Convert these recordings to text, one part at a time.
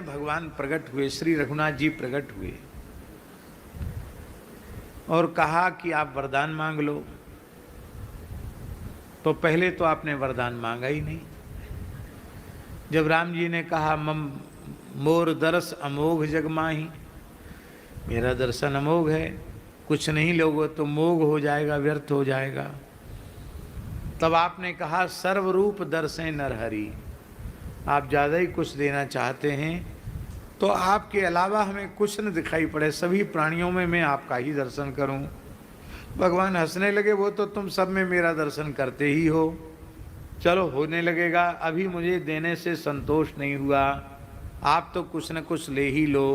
भगवान प्रकट हुए, श्री रघुनाथ जी प्रकट हुए और कहा कि आप वरदान मांग लो। तो पहले तो आपने वरदान मांगा ही नहीं। जब राम जी ने कहा मम मोर दरस अमोघ जग माही, मेरा दर्शन अमोघ है, कुछ नहीं लोगो तो मोघ हो जाएगा, व्यर्थ हो जाएगा। तब आपने कहा सर्वरूप दर्शे नरहरि, आप ज़्यादा ही कुछ देना चाहते हैं तो आपके अलावा हमें कुछ न दिखाई पड़े, सभी प्राणियों में मैं आपका ही दर्शन करूं। भगवान हंसने लगे, वो तो तुम सब में मेरा दर्शन करते ही हो, चलो होने लगेगा। अभी मुझे देने से संतोष नहीं हुआ, आप तो कुछ न कुछ ले ही लो।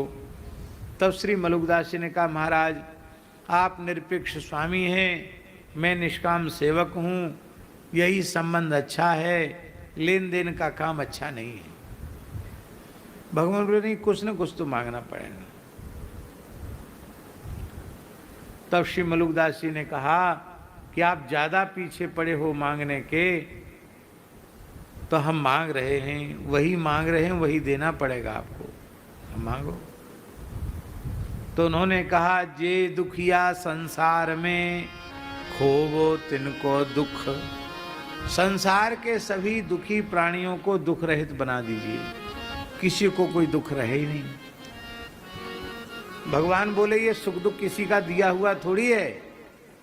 तब श्री मलुकदास जी ने कहा महाराज आप निरपेक्ष स्वामी हैं, मैं निष्काम सेवक हूँ, यही संबंध अच्छा है, लेन देन का काम अच्छा नहीं है। भगवान बोले नहीं, कुछ न कुछ तो मांगना पड़ेगा। तब श्री मलुकदास जी ने कहा कि आप ज़्यादा पीछे पड़े हो मांगने के, तो हम मांग रहे हैं, वही मांग रहे हैं, वही देना पड़ेगा आपको, हम मांगो। तो उन्होंने कहा जे दुखिया संसार में खोवो तिनको दुख, संसार के सभी दुखी प्राणियों को दुख रहित बना दीजिए, किसी को कोई दुख रहे ही नहीं। भगवान बोले ये सुख दुख किसी का दिया हुआ थोड़ी है,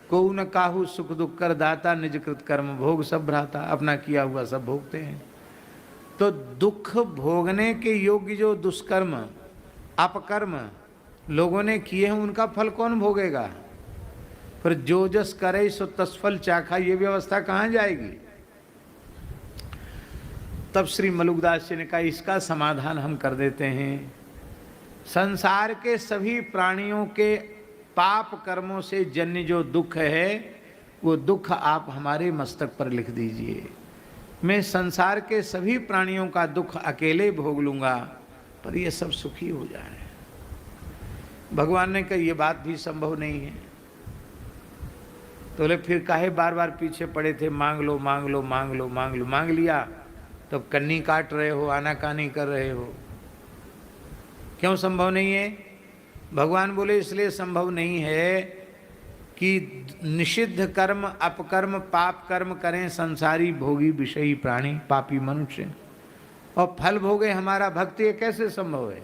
को न काहू सुख दुख कर दाता, निज कृत कर्म भोग सब भ्राता, अपना किया हुआ सब भोगते हैं। तो दुख भोगने के योग्य जो दुष्कर्म अपकर्म लोगों ने किए हैं उनका फल कौन भोगेगा? पर जो जस करे सो तत्फल चाखा, ये व्यवस्था कहाँ जाएगी? तब श्री मलुकदास जी ने कहा इसका समाधान हम कर देते हैं। संसार के सभी प्राणियों के पाप कर्मों से जन्य जो दुख है वो दुख आप हमारे मस्तक पर लिख दीजिए, मैं संसार के सभी प्राणियों का दुख अकेले भोग लूंगा, पर ये सब सुखी हो जाए। भगवान ने कहा ये बात भी संभव नहीं है। तो बोले फिर काहे बार बार पीछे पड़े थे, मांग लो मांग लो मांग लो मांग लो, मांग लिया तो कन्नी काट रहे हो, आनाकानी कर रहे हो, क्यों संभव नहीं है? भगवान बोले इसलिए संभव नहीं है कि निषिद्ध कर्म अपकर्म पाप कर्म करें संसारी भोगी विषयी प्राणी पापी मनुष्य, और फल भोगे हमारा भक्ति, ये कैसे संभव है?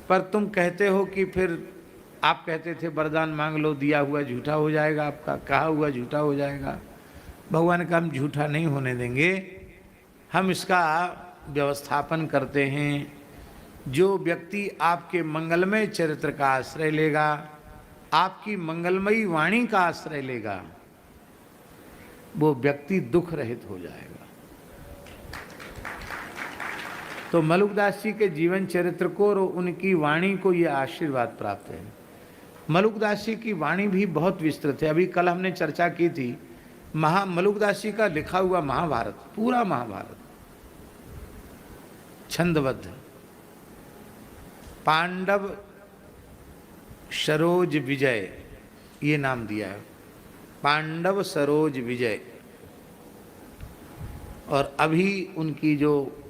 पर तुम कहते हो कि फिर आप कहते थे वरदान मांग लो, दिया हुआ झूठा हो जाएगा, आपका कहा हुआ झूठा हो जाएगा। भगवान का हम झूठा नहीं होने देंगे, हम इसका व्यवस्थापन करते हैं। जो व्यक्ति आपके मंगलमय चरित्र का आश्रय लेगा, आपकी मंगलमयी वाणी का आश्रय लेगा, वो व्यक्ति दुख रहित हो जाएगा। तो मलुकदास जी के जीवन चरित्र को और उनकी वाणी को ये आशीर्वाद प्राप्त है। मलुकदास जी की वाणी भी बहुत विस्तृत है। अभी कल हमने चर्चा की थी मलुकदास जी का लिखा हुआ महाभारत, पूरा महाभारत छंदबद्ध, पांडव सरोज विजय ये नाम दिया है, पांडव सरोज विजय। और अभी उनकी जो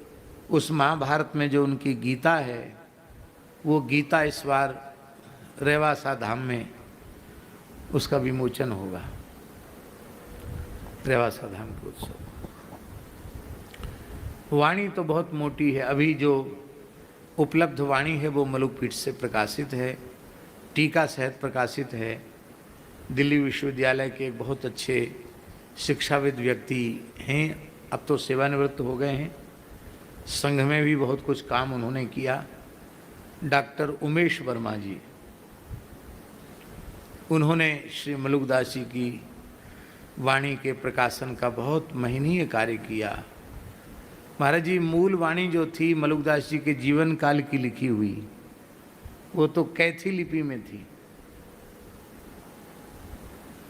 उस महाभारत में जो उनकी गीता है, वो गीता इस बार रेवासा धाम में उसका विमोचन होगा, रेवासा धाम के उत्सव। वाणी तो बहुत मोटी है, अभी जो उपलब्ध वाणी है वो मलुकपीठ से प्रकाशित है, टीका सहित प्रकाशित है। दिल्ली विश्वविद्यालय के एक बहुत अच्छे शिक्षाविद व्यक्ति हैं, अब तो सेवानिवृत्त हो गए हैं, संघ में भी बहुत कुछ काम उन्होंने किया। डॉक्टर उमेश वर्मा जी, उन्होंने श्री मलुकदास जी की वाणी के प्रकाशन का बहुत महनीय कार्य किया। महाराज जी मूल वाणी जो थी मलुकदास जी के जीवन काल की लिखी हुई, वो तो कैथी लिपि में थी।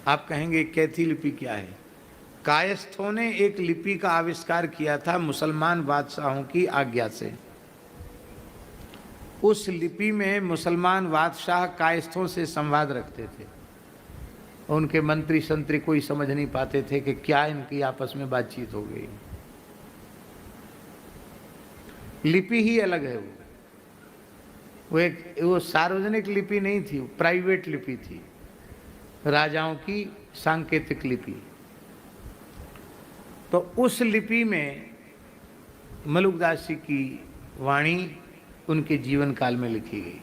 आप कहेंगे कैथी लिपि क्या है? कायस्थों ने एक लिपि का आविष्कार किया था मुसलमान बादशाहों की आज्ञा से। उस लिपि में मुसलमान बादशाह कायस्थों से संवाद रखते थे, उनके मंत्री संतरी कोई समझ नहीं पाते थे कि क्या इनकी आपस में बातचीत हो गई। लिपि ही अलग है। वो सार्वजनिक लिपि नहीं थी, वो प्राइवेट लिपि थी, राजाओं की सांकेतिक लिपि। तो उस लिपि में मलुकदास जी की वाणी उनके जीवन काल में लिखी गई।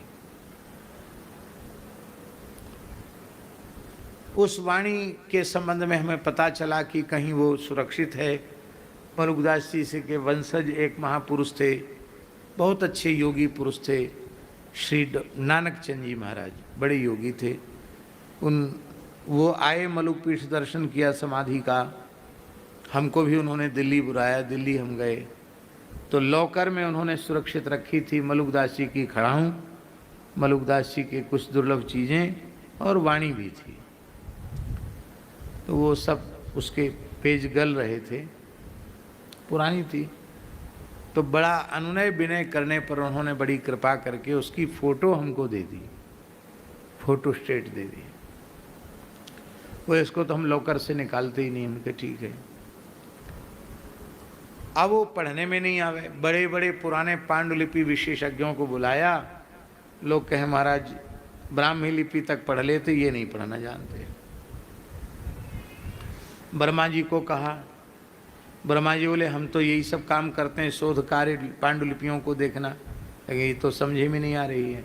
उस वाणी के संबंध में हमें पता चला कि कहीं वो सुरक्षित है। मलुकदास जी से के वंशज एक महापुरुष थे, बहुत अच्छे योगी पुरुष थे, श्री नानक चंद जी महाराज, बड़े योगी थे। वो आए, मलुक पीठ दर्शन किया समाधि का। हमको भी उन्होंने दिल्ली बुलाया, दिल्ली हम गए तो लॉकर में उन्होंने सुरक्षित रखी थी मलुकदास जी की खड़ाऊँ, मलुकदास जी के कुछ दुर्लभ चीज़ें और वाणी भी थी। तो वो सब उसके पेज गल रहे थे, पुरानी थी। तो बड़ा अनुनय विनय करने पर उन्होंने बड़ी कृपा करके उसकी फ़ोटो हमको दे दी, फ़ोटो स्टेट दे दी। वो इसको तो हम लॉकर से निकालते ही नहीं, उनके ठीक है। अब वो पढ़ने में नहीं आवे, बड़े बड़े पुराने पांडुलिपि विशेषज्ञों को बुलाया। लोग कहे महाराज ब्राह्मी लिपि तक पढ़ लेते, ये नहीं पढ़ना जानते। वर्मा जी को कहा, वर्मा जी बोले हम तो यही सब काम करते हैं, शोध कार्य पांडुलिपियों को देखना, लेकिन ये तो समझे में नहीं आ रही है।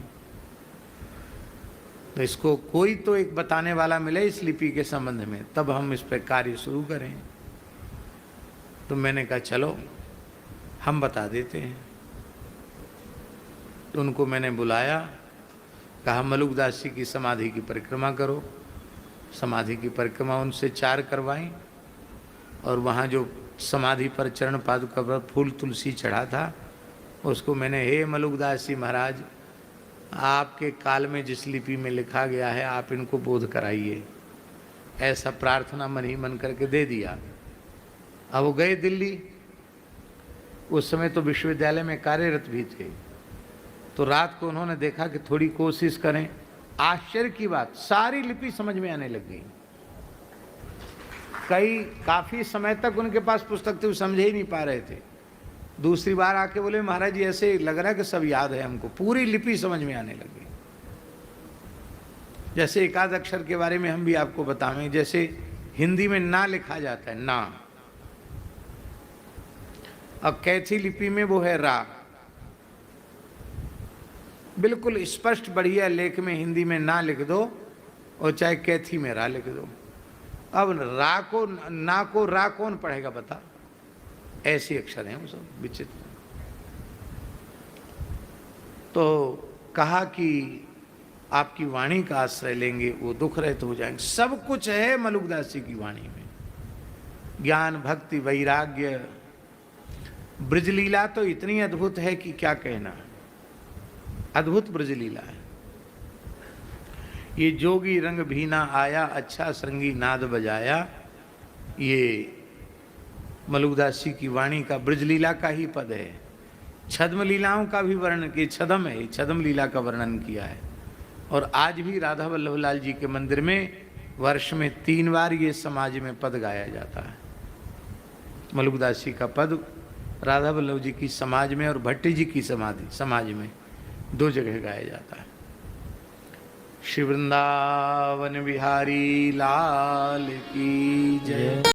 तो इसको कोई तो एक बताने वाला मिले इस लिपि के संबंध में, तब हम इस पर कार्य शुरू करें। तो मैंने कहा चलो हम बता देते हैं। तो उनको मैंने बुलाया, कहा मलुकदास जी की समाधि की परिक्रमा करो। समाधि की परिक्रमा उनसे 4 करवाई और वहाँ जो समाधि पर चरण पादुका पर फूल तुलसी चढ़ा था, उसको मैंने, हे मलुकदास जी महाराज, आपके काल में जिस लिपि में लिखा गया है आप इनको बोध कराइए, ऐसा प्रार्थना मन ही मन करके दे दिया। अब वो गए दिल्ली, उस समय तो विश्वविद्यालय में कार्यरत भी थे। तो रात को उन्होंने देखा कि थोड़ी कोशिश करें। आश्चर्य की बात, सारी लिपि समझ में आने लग गई। काफ़ी समय तक उनके पास पुस्तक थे, वो समझे ही नहीं पा रहे थे। दूसरी बार आके बोले महाराज जी ऐसे लग रहा है कि सब याद है हमको, पूरी लिपि समझ में आने लगी। जैसे एकाध अक्षर के बारे में हम भी आपको बताएं, जैसे हिंदी में ना लिखा जाता है, ना, अब कैथी लिपि में वो है रा। बिल्कुल स्पष्ट बढ़िया लेख में हिंदी में ना लिख दो और चाहे कैथी में रा लिख दो। अब रा को ना को रा कौन पढ़ेगा बता, ऐसे अक्षर हैं वो सब विचित्र। तो कहा कि आपकी वाणी का आश्रय लेंगे, वो दुख रहित हो जाएंगे। सब कुछ है मलुकदास जी की वाणी में, ज्ञान भक्ति वैराग्य। ब्रजलीला तो इतनी अद्भुत है कि क्या कहना, अद्भुत ब्रजलीला है। ये जोगी रंग भीना आया, अच्छा श्रृंगी नाद बजाया, ये मलुकदास जी की वाणी का ब्रजलीला का ही पद है। छद्म लीलाओं का भी वर्णन किया, छद्म है, छद्म लीला का वर्णन किया है। और आज भी राधा वल्लभ लाल जी के मंदिर में वर्ष में 3 बार ये समाज में पद गाया जाता है। मलुकदास जी का पद राधा वल्लभ जी की समाज में और भट्टी जी की समाज में 2 जगह गाया जाता है। श्री वृंदावन बिहारी लाल की जय।